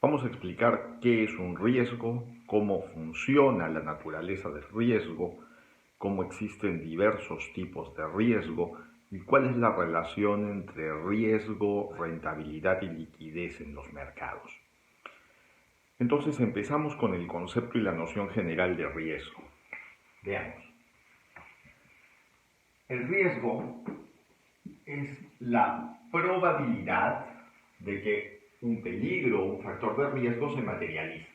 Vamos a explicar qué es un riesgo, cómo funciona la naturaleza del riesgo, cómo existen diversos tipos de riesgo y cuál es la relación entre riesgo, rentabilidad y liquidez en los mercados. Entonces empezamos con el concepto y la noción general de riesgo. Veamos. El riesgo es la probabilidad de que un peligro o un factor de riesgo se materialice.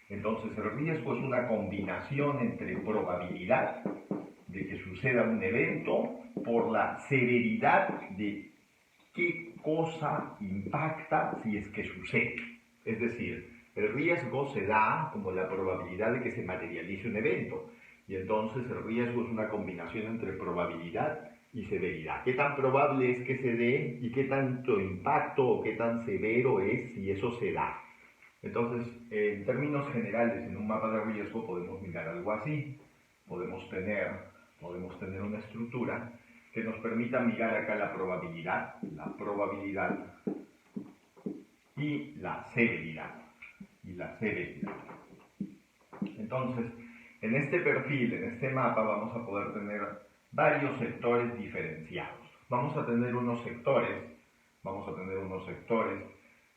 Entonces el riesgo es una combinación entre probabilidad de que suceda un evento por la severidad de qué cosa impacta si es que sucede. Es decir, el riesgo se da como la probabilidad de que se materialice un evento. Y entonces el riesgo es una combinación entre probabilidad y severidad. ¿Qué tan probable es que se dé y qué tanto impacto o qué tan severo es si eso se da? Entonces, en términos generales, en un mapa de riesgo podemos mirar algo así. Podemos tener una estructura que nos permita mirar acá la probabilidad y la severidad. Entonces, en este perfil, en este mapa, vamos a poder tener varios sectores diferenciados. Vamos a tener unos sectores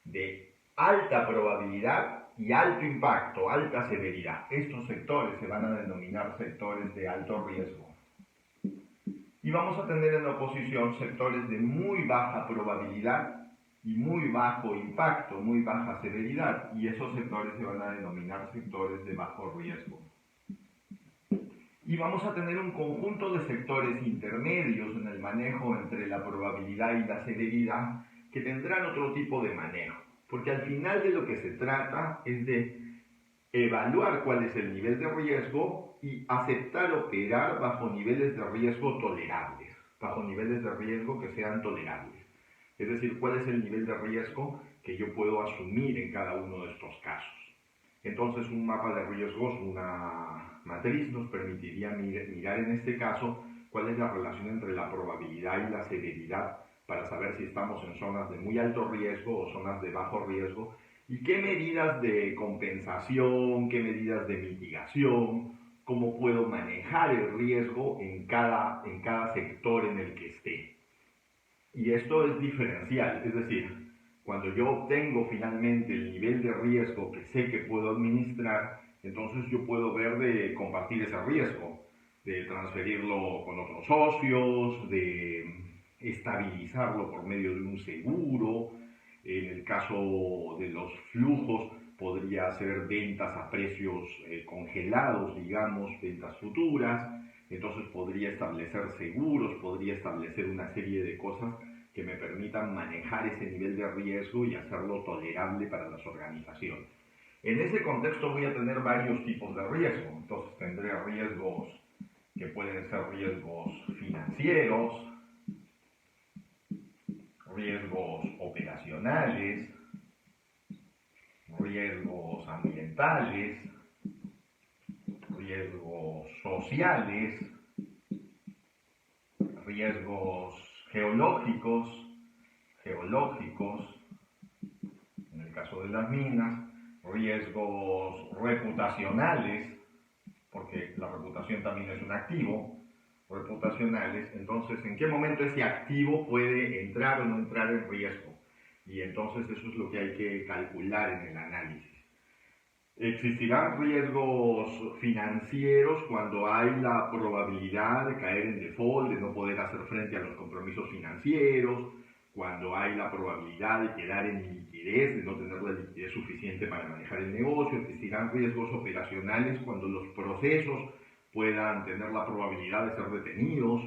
de alta probabilidad y alto impacto, alta severidad. Estos sectores se van a denominar sectores de alto riesgo. Y vamos a tener en oposición sectores de muy baja probabilidad y muy bajo impacto, muy baja severidad, y esos sectores se van a denominar sectores de bajo riesgo. Y vamos a tener un conjunto de sectores intermedios en el manejo entre la probabilidad y la severidad que tendrán otro tipo de manejo, porque al final de lo que se trata es de evaluar cuál es el nivel de riesgo y aceptar operar bajo niveles de riesgo tolerables, bajo niveles de riesgo que sean tolerables. Es decir, cuál es el nivel de riesgo que yo puedo asumir en cada uno de estos casos. Entonces, un mapa de riesgos, una matriz, nos permitiría mirar en este caso cuál es la relación entre la probabilidad y la severidad para saber si estamos en zonas de muy alto riesgo o zonas de bajo riesgo y qué medidas de compensación, qué medidas de mitigación, cómo puedo manejar el riesgo en cada sector en el que esté. Y esto es diferencial, es decir, cuando yo obtengo finalmente el nivel de riesgo que sé que puedo administrar, entonces yo puedo ver de compartir ese riesgo, de transferirlo con otros socios, de estabilizarlo por medio de un seguro. En el caso de los flujos, podría hacer ventas a precios congelados, digamos, ventas futuras. Entonces podría establecer seguros, podría establecer una serie de cosas que me permitan manejar ese nivel de riesgo y hacerlo tolerable para las organizaciones. En ese contexto voy a tener varios tipos de riesgo. Entonces tendré riesgos que pueden ser riesgos financieros, riesgos operacionales, riesgos ambientales, riesgos sociales, riesgos geológicos, en el caso de las minas, riesgos reputacionales, porque la reputación también es un activo, reputacionales. Entonces, ¿en qué momento ese activo puede entrar o no entrar en riesgo? Y entonces eso es lo que hay que calcular en el análisis. Existirán riesgos financieros cuando hay la probabilidad de caer en default, de no poder hacer frente a los compromisos financieros, cuando hay la probabilidad de quedar en liquidez, de no tener la liquidez suficiente para manejar el negocio. Existirán riesgos operacionales cuando los procesos puedan tener la probabilidad de ser detenidos,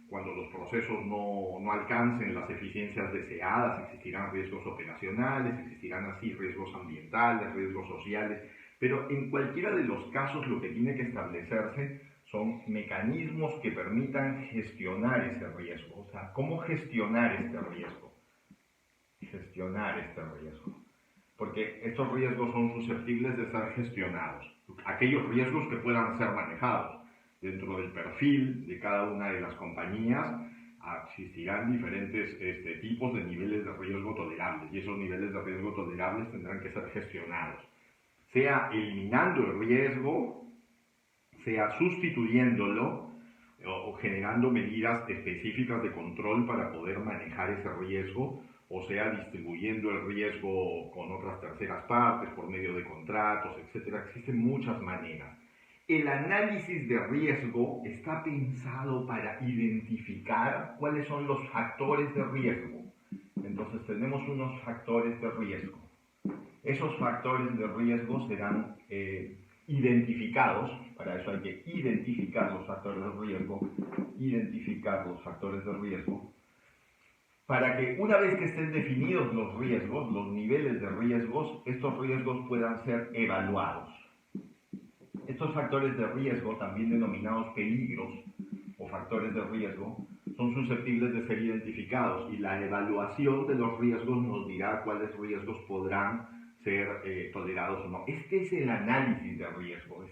cuando los procesos no alcancen las eficiencias deseadas. Existirán riesgos operacionales, existirán así riesgos ambientales, riesgos sociales, pero en cualquiera de los casos lo que tiene que establecerse son mecanismos que permitan gestionar ese riesgo. O sea, ¿cómo gestionar este riesgo? Porque estos riesgos son susceptibles de ser gestionados. Aquellos riesgos que puedan ser manejados dentro del perfil de cada una de las compañías, existirán diferentes tipos de niveles de riesgo tolerables y esos niveles de riesgo tolerables tendrán que ser gestionados, sea eliminando el riesgo, sea sustituyéndolo o generando medidas específicas de control para poder manejar ese riesgo, o sea distribuyendo el riesgo con otras terceras partes por medio de contratos, etc. Existen muchas maneras. El análisis de riesgo está pensado para identificar cuáles son los factores de riesgo. Entonces tenemos unos factores de riesgo. Esos factores de riesgo serán identificados, para eso hay que identificar los factores de riesgo, para que una vez que estén definidos los riesgos, los niveles de riesgos, estos riesgos puedan ser evaluados. Estos factores de riesgo, también denominados peligros o factores de riesgo, son susceptibles de ser identificados y la evaluación de los riesgos nos dirá cuáles riesgos podrán ser tolerados o no. Este es el análisis de riesgo,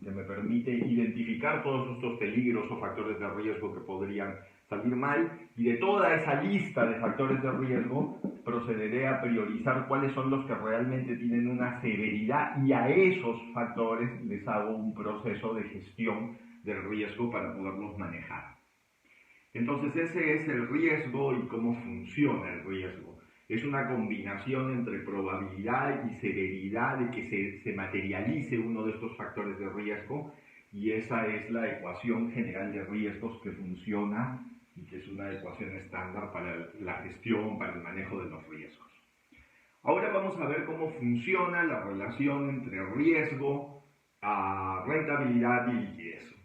que me permite identificar todos estos peligros o factores de riesgo que podrían salir mal, y de toda esa lista de factores de riesgo procederé a priorizar cuáles son los que realmente tienen una severidad, y a esos factores les hago un proceso de gestión del riesgo para poderlos manejar. Entonces ese es el riesgo y cómo funciona el riesgo. Es una combinación entre probabilidad y severidad de que se materialice uno de estos factores de riesgo, y esa es la ecuación general de riesgos que funciona y que es una ecuación estándar para la gestión, para el manejo de los riesgos. Ahora vamos a ver cómo funciona la relación entre riesgo, rentabilidad y liquidez.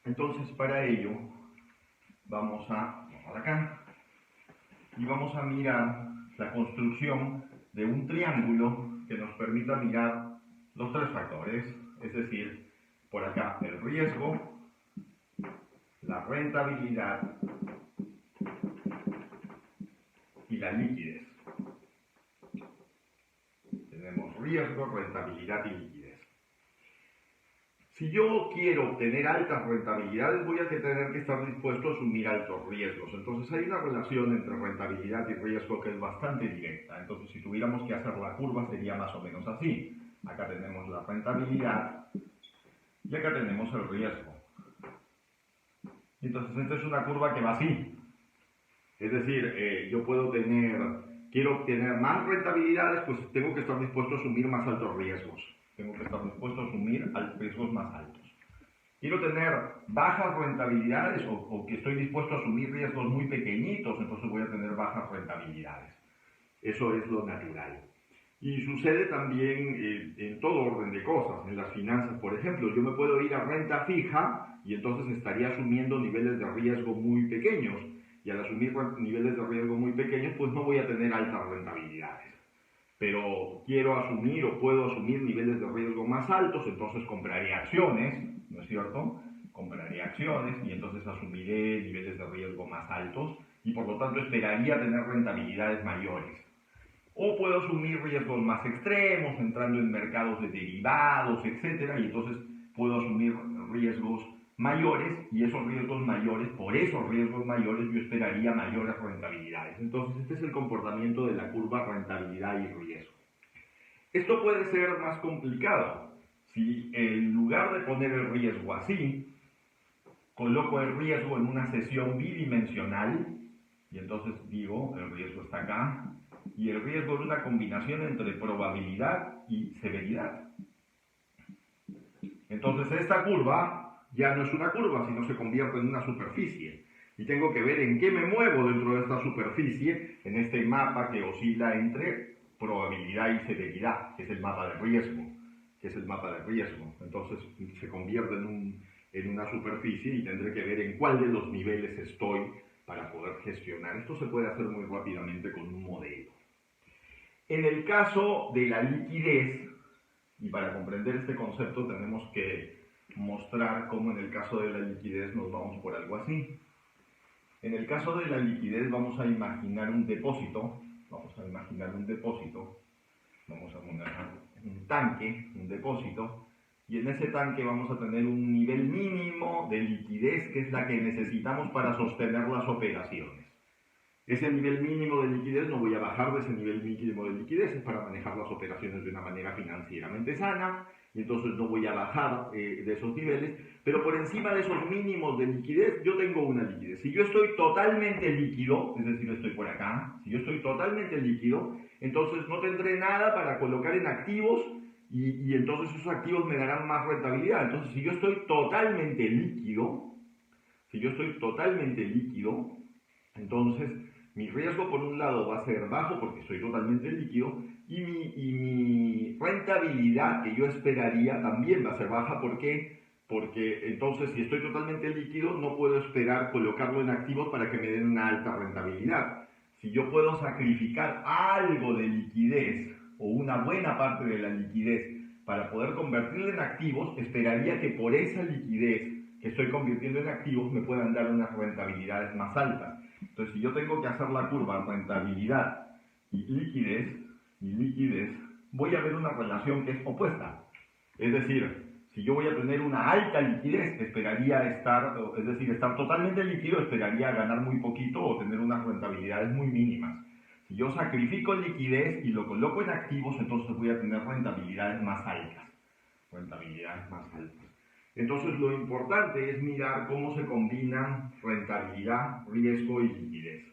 Entonces, para ello, vamos a acá y vamos a mirar la construcción de un triángulo que nos permita mirar los tres factores, es decir, por acá el riesgo, la rentabilidad y la liquidez. Tenemos riesgo, rentabilidad y liquidez. Si yo quiero obtener altas rentabilidades, voy a tener que estar dispuesto a asumir altos riesgos. Entonces hay una relación entre rentabilidad y riesgo que es bastante directa. Entonces si tuviéramos que hacer la curva sería más o menos así. Acá tenemos la rentabilidad y acá tenemos el riesgo. Entonces esta es una curva que va así. Es decir, yo quiero obtener más rentabilidades, pues tengo que estar dispuesto a asumir más altos riesgos. Tengo que estar dispuesto a asumir riesgos más altos. Quiero tener bajas rentabilidades o que estoy dispuesto a asumir riesgos muy pequeñitos, entonces voy a tener bajas rentabilidades. Eso es lo natural. Y sucede también en todo orden de cosas. En las finanzas, por ejemplo, yo me puedo ir a renta fija y entonces estaría asumiendo niveles de riesgo muy pequeños. Y al asumir niveles de riesgo muy pequeños, pues no voy a tener altas rentabilidades. Pero quiero asumir o puedo asumir niveles de riesgo más altos, entonces compraré acciones, ¿no es cierto? Compraré acciones y entonces asumiré niveles de riesgo más altos y por lo tanto esperaría tener rentabilidades mayores. O puedo asumir riesgos más extremos, entrando en mercados de derivados, etc. Y entonces puedo asumir riesgos mayores y por esos riesgos mayores yo esperaría mayores rentabilidades. Entonces este es el comportamiento de la curva rentabilidad y riesgo. Esto puede ser más complicado si en lugar de poner el riesgo así, coloco el riesgo en una sección bidimensional y entonces digo, el riesgo está acá y el riesgo es una combinación entre probabilidad y severidad. Entonces esta curva ya no es una curva, sino se convierte en una superficie. Y tengo que ver en qué me muevo dentro de esta superficie, en este mapa que oscila entre probabilidad y severidad, que es el mapa de riesgo. Entonces se convierte en una superficie y tendré que ver en cuál de los niveles estoy para poder gestionar. Esto se puede hacer muy rápidamente con un modelo. En el caso de la liquidez, y para comprender este concepto tenemos que mostrar cómo en el caso de la liquidez nos vamos por algo así. En el caso de la liquidez vamos a imaginar un depósito, vamos a poner un tanque, un depósito, y en ese tanque vamos a tener un nivel mínimo de liquidez que es la que necesitamos para sostener las operaciones. Ese nivel mínimo de liquidez, no voy a bajar de ese nivel mínimo de liquidez, es para manejar las operaciones de una manera financieramente sana, y entonces no voy a bajar de esos niveles, pero por encima de esos mínimos de liquidez yo tengo una liquidez. Si yo estoy totalmente líquido, es decir, estoy por acá, si yo estoy totalmente líquido, entonces no tendré nada para colocar en activos y entonces esos activos me darán más rentabilidad. Entonces, si yo estoy totalmente líquido, entonces mi riesgo por un lado va a ser bajo porque estoy totalmente líquido y mi rentabilidad que yo esperaría también va a ser baja. ¿Por qué? Porque entonces si estoy totalmente líquido no puedo esperar colocarlo en activos para que me den una alta rentabilidad. Si yo puedo sacrificar algo de liquidez o una buena parte de la liquidez para poder convertirla en activos, esperaría que por esa liquidez que estoy convirtiendo en activos me puedan dar unas rentabilidades más altas. Entonces, si yo tengo que hacer la curva rentabilidad y liquidez, voy a ver una relación que es opuesta. Es decir, si yo voy a tener una alta liquidez, esperaría estar totalmente líquido, esperaría ganar muy poquito o tener unas rentabilidades muy mínimas. Si yo sacrifico liquidez y lo coloco en activos, entonces voy a tener rentabilidades más altas. Entonces lo importante es mirar cómo se combinan rentabilidad, riesgo y liquidez.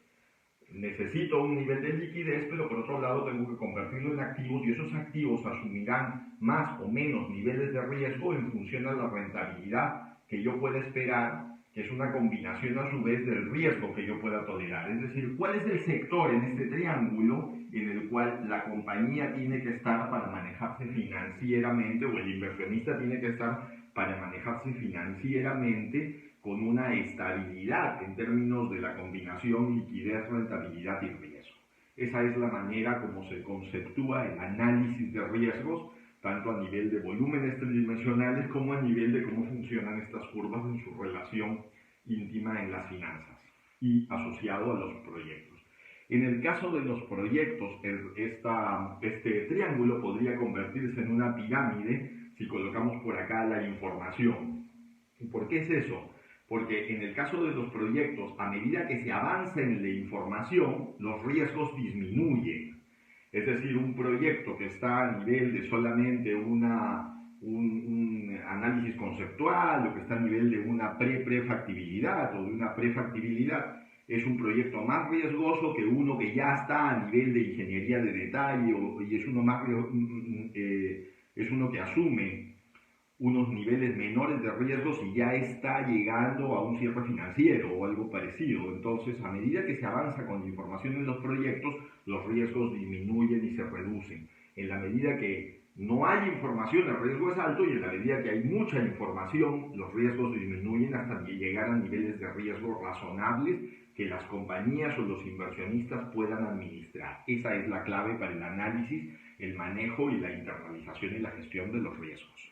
Necesito un nivel de liquidez, pero por otro lado tengo que convertirlo en activos y esos activos asumirán más o menos niveles de riesgo en función a la rentabilidad que yo pueda esperar, que es una combinación a su vez del riesgo que yo pueda tolerar. Es decir, ¿cuál es el sector en este triángulo en el cual la compañía tiene que estar para manejarse financieramente, o el inversionista tiene que estar para manejarse financieramente con una estabilidad en términos de la combinación liquidez, rentabilidad y riesgo? Esa es la manera como se conceptúa el análisis de riesgos, tanto a nivel de volúmenes tridimensionales como a nivel de cómo funcionan estas curvas en su relación íntima en las finanzas y asociado a los proyectos. En el caso de los proyectos, este triángulo podría convertirse en una pirámide si colocamos por acá la información. ¿Y por qué es eso? Porque en el caso de los proyectos, a medida que se avanza en la información, los riesgos disminuyen. Es decir, un proyecto que está a nivel de solamente un análisis conceptual, o que está a nivel de una prefactibilidad o de una prefactibilidad, es un proyecto más riesgoso que uno que ya está a nivel de ingeniería de detalle, y es uno que asume unos niveles menores de riesgos y ya está llegando a un cierre financiero o algo parecido. Entonces, a medida que se avanza con la información en los proyectos, los riesgos disminuyen y se reducen. En la medida que no hay información, el riesgo es alto, y en la medida que hay mucha información, los riesgos disminuyen hasta llegar a niveles de riesgo razonables que las compañías o los inversionistas puedan administrar. Esa es la clave para el análisis, el manejo y la internalización y la gestión de los riesgos.